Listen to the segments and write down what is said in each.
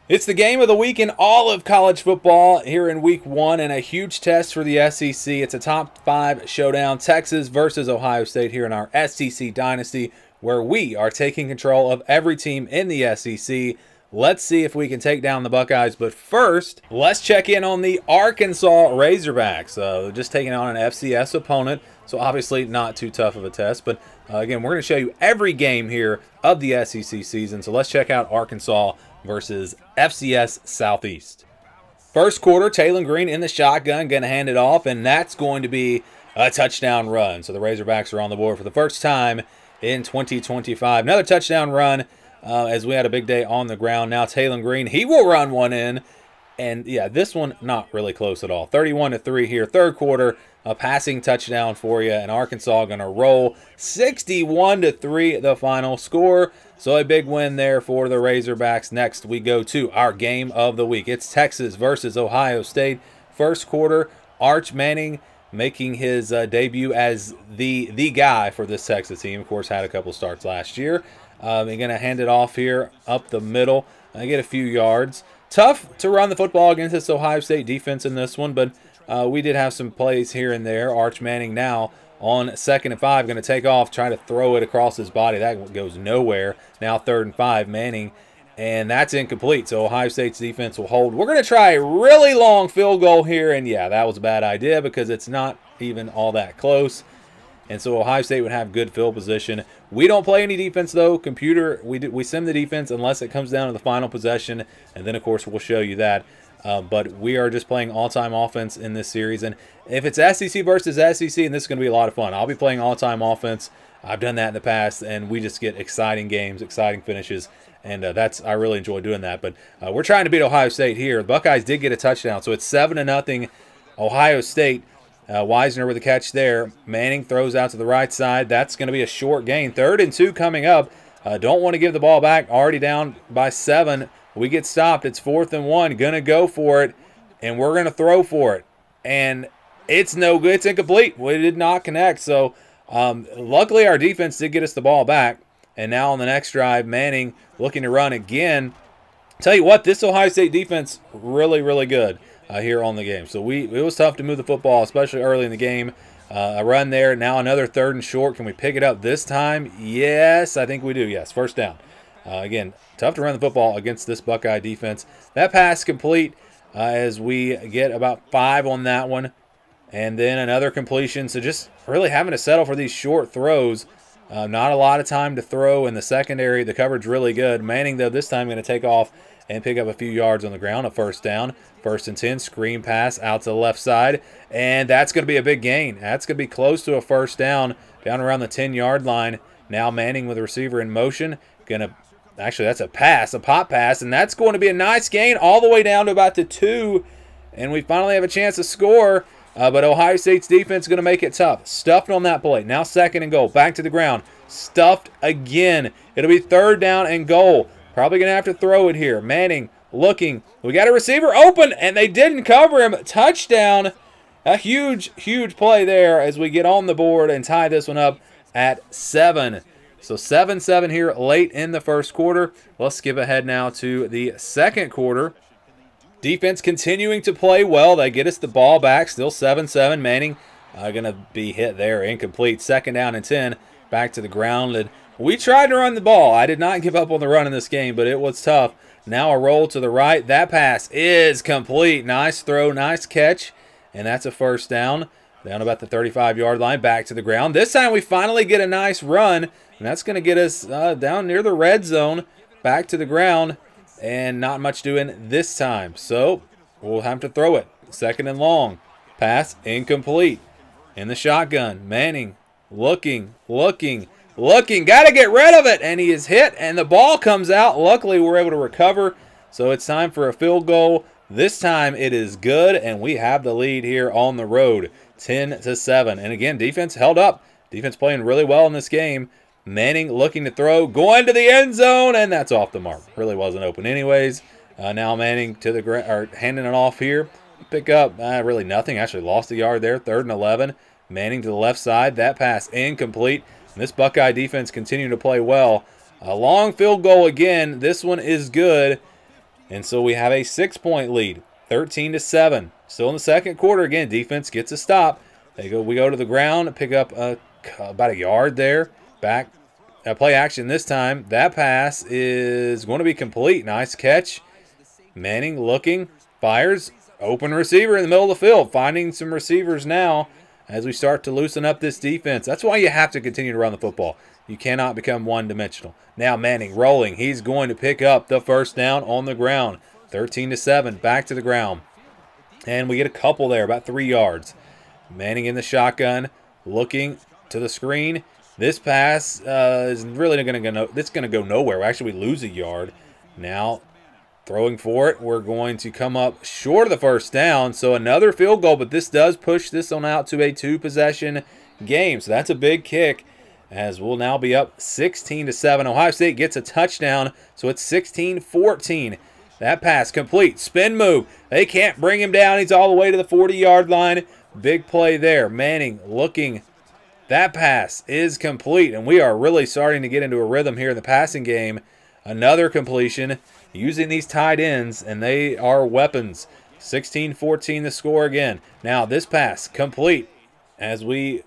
It's the game of the week in all of college football here in week one, and a huge test for the SEC. It's a top five showdown, Texas versus Ohio State here in our SEC Dynasty, where we are taking control of every team in the SEC. Let's see if we can take down the Buckeyes. But first, let's check in on the Arkansas Razorbacks. Just taking on an FCS opponent, so obviously not too tough of a test. But again, we're going to show you every game here of the SEC season. So let's check out Arkansas versus FCS Southeast. First quarter, Taylor Green in the shotgun, going to hand it off, and that's going to be a touchdown run. So the Razorbacks are on the board for the first time in 2025. Another touchdown run as we had a big day on the ground. Now Taylor Green, he will run one in. And yeah, this one not really close at all. 31-3 here. Third quarter, a passing touchdown for you. And Arkansas going to roll 61-3 the final score. So a big win there for the Razorbacks. Next, we go to our game of the week. It's Texas versus Ohio State. First quarter, Arch Manning making his debut as the guy for this Texas team. Of course, had a couple starts last year. They're going to hand it off here up the middle. Get a few yards. Tough to run the football against this Ohio State defense in this one, but we did have some plays here and there. Arch Manning now on 2nd and 5, going to take off, try to throw it across his body. That goes nowhere. Now 3rd and 5, Manning, and that's incomplete. So Ohio State's defense will hold. We're going to try a really long field goal here, and yeah, that was a bad idea because it's not even all that close. And so Ohio State would have good field position. We don't play any defense, though. Computer, we sim the defense unless it comes down to the final possession. And then, of course, we'll show you that. But we are just playing all-time offense in this series. And if it's SEC versus SEC, and this is going to be a lot of fun. I'll be playing all-time offense. I've done that in the past, and we just get exciting games, exciting finishes. And I really enjoy doing that. But we're trying to beat Ohio State here. The Buckeyes did get a touchdown, so it's 7-0 Ohio State. Wisner with a catch there. Manning throws out to the right side. That's going to be a short gain. 3rd and 2 coming up. Don't want to give the ball back. Already down by 7. We get stopped. It's 4th and 1. Going to go for it, and we're going to throw for it. And it's no good. It's incomplete. We did not connect. So luckily our defense did get us the ball back. And now on the next drive, Manning looking to run again. Tell you what, this Ohio State defense really, really good here on the game. So it was tough to move the football, especially early in the game. A run there. Now another 3rd and short. Can we pick it up this time? Yes, I think we do. Yes, first down. Again, tough to run the football against this Buckeye defense. That pass complete as we get about 5 on that one. And then another completion. So just really having to settle for these short throws. Not a lot of time to throw in the secondary. The coverage really good. Manning, though, this time going to take off and pick up a few yards on the ground. A first down. 1st and 10. Screen pass out to the left side. And that's going to be a big gain. That's going to be close to a first down around the 10-yard line. Now Manning with the receiver in motion. Actually, that's a pass, a pop pass. And that's going to be a nice gain all the way down to about the 2. And we finally have a chance to score. But Ohio State's defense is going to make it tough. Stuffed on that play. Now 2nd and goal. Back to the ground. Stuffed again. It'll be 3rd down and goal. Probably going to have to throw it here. Manning looking. We got a receiver open, and they didn't cover him. Touchdown. A huge, huge play there as we get on the board and tie this one up at 7. So 7-7 here late in the first quarter. Let's skip ahead now to the second quarter. Defense continuing to play well. They get us the ball back. Still 7-7. Manning going to be hit there. Incomplete. 2nd down and 10. Back to the ground. And we tried to run the ball. I did not give up on the run in this game, but it was tough. Now a roll to the right. That pass is complete. Nice throw. Nice catch. And that's a first down. Down about the 35-yard line. Back to the ground. This time we finally get a nice run. And that's going to get us down near the red zone. Back to the ground. And not much doing this time. So we'll have to throw it. 2nd and long. Pass incomplete. In the shotgun. Manning looking. Got to get rid of it. And he is hit. And the ball comes out. Luckily, we're able to recover. So it's time for a field goal. This time it is good. And we have the lead here on the road. 10-7. And again, defense held up. Defense playing really well in this game. Manning looking to throw, going to the end zone, and that's off the mark. Really wasn't open anyways. Now Manning to the ground, or handing it off here. Pick up really nothing. Actually lost a yard there. 3rd and 11. Manning to the left side. That pass incomplete. And this Buckeye defense continuing to play well. A long field goal again. This one is good. And so we have a 6-point lead, 13-7. Still in the second quarter. Again, defense gets a stop. We go to the ground, pick up about a yard there. Back, play action this time. That pass is going to be complete. Nice catch. Manning looking, fires, open receiver in the middle of the field. Finding some receivers now as we start to loosen up this defense. That's why you have to continue to run the football. You cannot become one-dimensional. Now Manning rolling. He's going to pick up the first down on the ground. 13-7, back to the ground. And we get a couple there, about 3 yards. Manning in the shotgun, looking to the screen. This pass is really going to go nowhere. Actually, we lose a yard. Now, throwing for it, we're going to come up short of the first down. So another field goal, but this does push this one out to a 2-possession game. So that's a big kick, as we'll now be up 16-7. Ohio State gets a touchdown, so it's 16-14. That pass complete. Spin move. They can't bring him down. He's all the way to the 40-yard line. Big play there. Manning looking. That pass is complete, and we are really starting to get into a rhythm here in the passing game. Another completion using these tight ends, and they are weapons. 16-14 the score again. Now this pass complete, as we,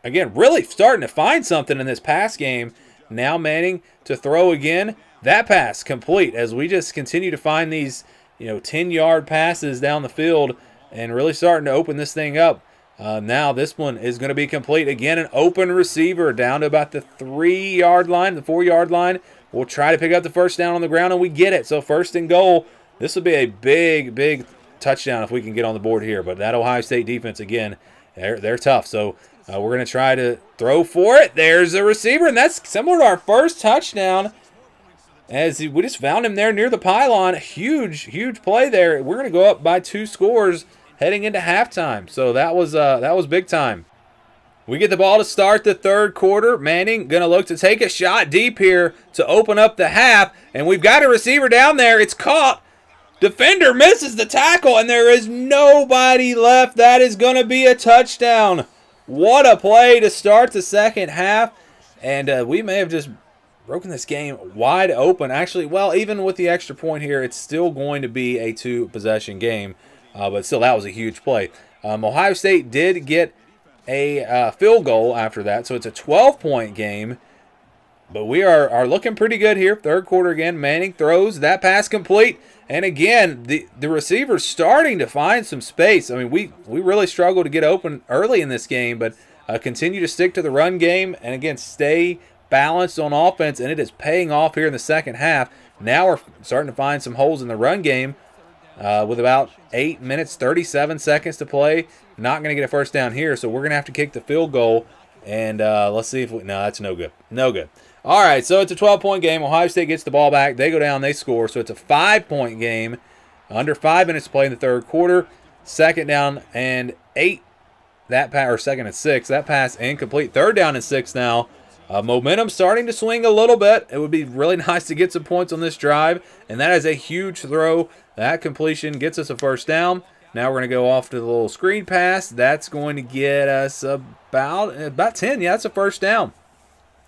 again, really starting to find something in this pass game. Now Manning to throw again. That pass complete, as we just continue to find these 10-yard passes down the field and really starting to open this thing up. Now this one is going to be complete. Again, an open receiver down to about the 3-yard line, the 4-yard line. We'll try to pick up the first down on the ground, and we get it. So first and goal. This will be a big, big touchdown if we can get on the board here. But that Ohio State defense, again, they're tough. So we're going to try to throw for it. There's a receiver, and that's similar to our first touchdown. As we just found him there near the pylon. Huge, huge play there. We're going to go up by 2 scores heading into halftime. So that was big time. We get the ball to start the third quarter. Manning going to look to take a shot deep here to open up the half. And we've got a receiver down there. It's caught. Defender misses the tackle, and there is nobody left. That is going to be a touchdown. What a play to start the second half. And we may have just broken this game wide open. Actually, well, even with the extra point here, it's still going to be a 2-possession game. But still, that was a huge play. Ohio State did get a field goal after that, so it's a 12-point game. But we are looking pretty good here. Third quarter again. Manning throws. That pass complete. And again, the receiver's starting to find some space. I mean, we really struggled to get open early in this game, but continue to stick to the run game and, again, stay balanced on offense, and it is paying off here in the second half. Now we're starting to find some holes in the run game with about 8 minutes, 37 seconds to play. Not going to get a first down here, so we're going to have to kick the field goal. And let's see if no, that's no good. No good. All right, so it's a 12-point game. Ohio State gets the ball back. They go down, they score. So it's a 5-point game. Under 5 minutes to play in the third quarter. Second down and 8. Second and 6. That pass incomplete. Third down and 6 now. Momentum starting to swing a little bit. It would be really nice to get some points on this drive. And that is a huge throw. That completion gets us a first down. Now we're going to go off to the little screen pass. That's going to get us about 10. Yeah, that's a first down.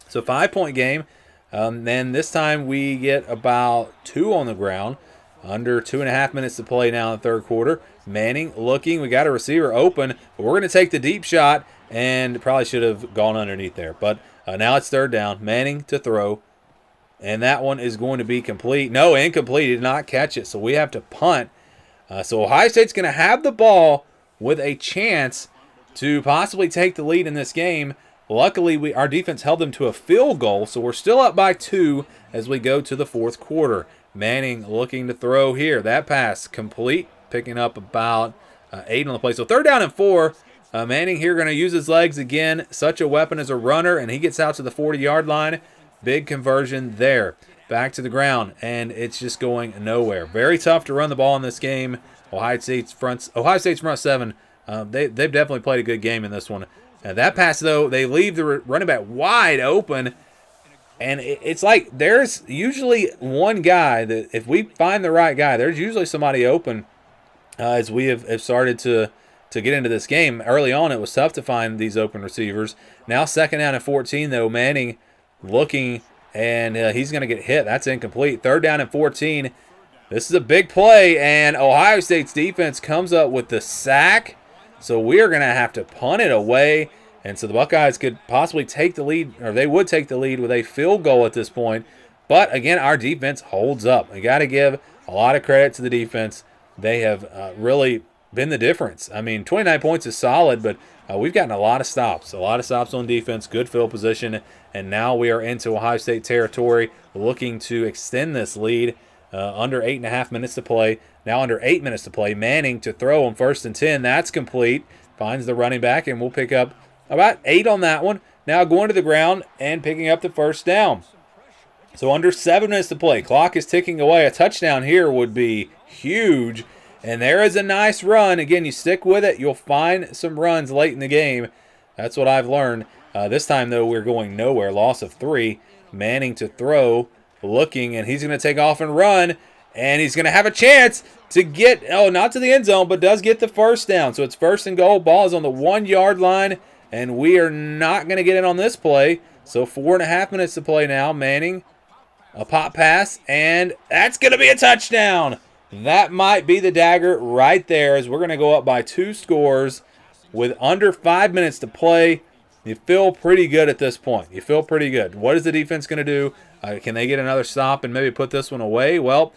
So 5-point game. Then this time we get about 2 on the ground. Under 2.5 minutes to play now in the third quarter. Manning looking. We got a receiver open. But we're going to take the deep shot. And probably should have gone underneath there. But now it's third down. Manning to throw. And that one is going to be complete. No, incomplete. He did not catch it. So we have to punt. So Ohio State's going to have the ball with a chance to possibly take the lead in this game. Luckily, our defense held them to a field goal. So we're still up by 2 as we go to the fourth quarter. Manning looking to throw here. That pass complete. Picking up about 8 on the play. So third down and 4. Manning here going to use his legs again. Such a weapon as a runner, and he gets out to the 40-yard line. Big conversion there. Back to the ground, and it's just going nowhere. Very tough to run the ball in this game. Ohio State's front 7, they've definitely played a good game in this one. That pass, though, they leave the running back wide open, and it's like there's usually one guy that if we find the right guy, there's usually somebody open as we have started to get into this game. Early on, it was tough to find these open receivers. Now second down and 14, though, Manning looking, and he's going to get hit. That's incomplete. Third down and 14. This is a big play, and Ohio State's defense comes up with the sack. So we're going to have to punt it away. And so the Buckeyes could possibly take the lead, or they would take the lead with a field goal at this point. But, again, our defense holds up. We got to give a lot of credit to the defense. They have really been the difference. I mean, 29 points is solid, but we've gotten a lot of stops on defense, good field position, and now we are into Ohio State territory looking to extend this lead. Under 8.5 minutes to play. Now under 8 minutes to play. Manning to throw on 1st and 10. That's complete. Finds the running back, and we'll pick up about 8 on that one. Now going to the ground and picking up the first down. So under 7 minutes to play. Clock is ticking away. A touchdown here would be huge. And there is a nice run. Again, you stick with it, you'll find some runs late in the game. That's what I've learned. This time, though, we're going nowhere. Loss of 3. Manning to throw. Looking, and he's going to take off and run, and he's going to have a chance to get, not to the end zone, but does get the first down. So it's 1st and goal. Ball is on the 1-yard line, and we are not going to get in on this play. So 4.5 minutes to play now. Manning, a pop pass, and that's going to be a touchdown. That might be the dagger right there, as we're going to go up by 2 scores with under 5 minutes to play. You feel pretty good at this point. You feel pretty good. What is the defense going to do? Can they get another stop and maybe put this one away? Well,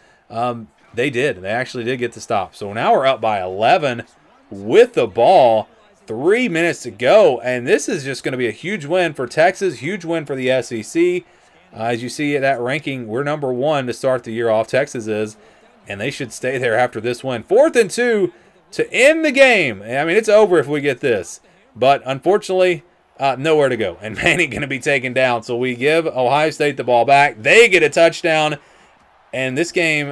they did. They actually did get the stop. So now we're up by 11 with the ball. 3 minutes to go. And this is just going to be a huge win for Texas, huge win for the SEC. As you see that ranking, we're number 1 to start the year off. Texas is. And they should stay there after this win. 4th and 2 to end the game. I mean, it's over if we get this. But unfortunately, nowhere to go. And Manning going to be taken down. So we give Ohio State the ball back. They get a touchdown. And this game,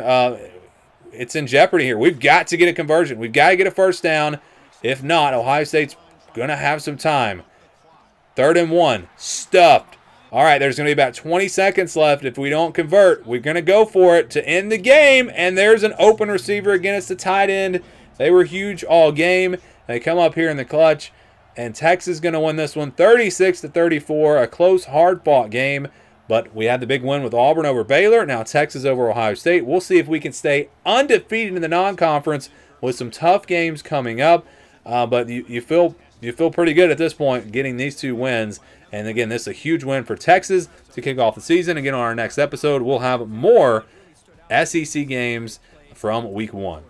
it's in jeopardy here. We've got to get a conversion. We've got to get a first down. If not, Ohio State's going to have some time. 3rd and 1. Stuffed. All right, there's going to be about 20 seconds left. If we don't convert, we're going to go for it to end the game. And there's an open receiver. Again, it's the tight end. They were huge all game. They come up here in the clutch. And Texas is going to win this one 36-34, a close, hard-fought game. But we had the big win with Auburn over Baylor. Now Texas over Ohio State. We'll see if we can stay undefeated in the non-conference with some tough games coming up. But you feel pretty good at this point getting these 2 wins. And again, this is a huge win for Texas to kick off the season. Again, on our next episode, we'll have more SEC games from Week 1.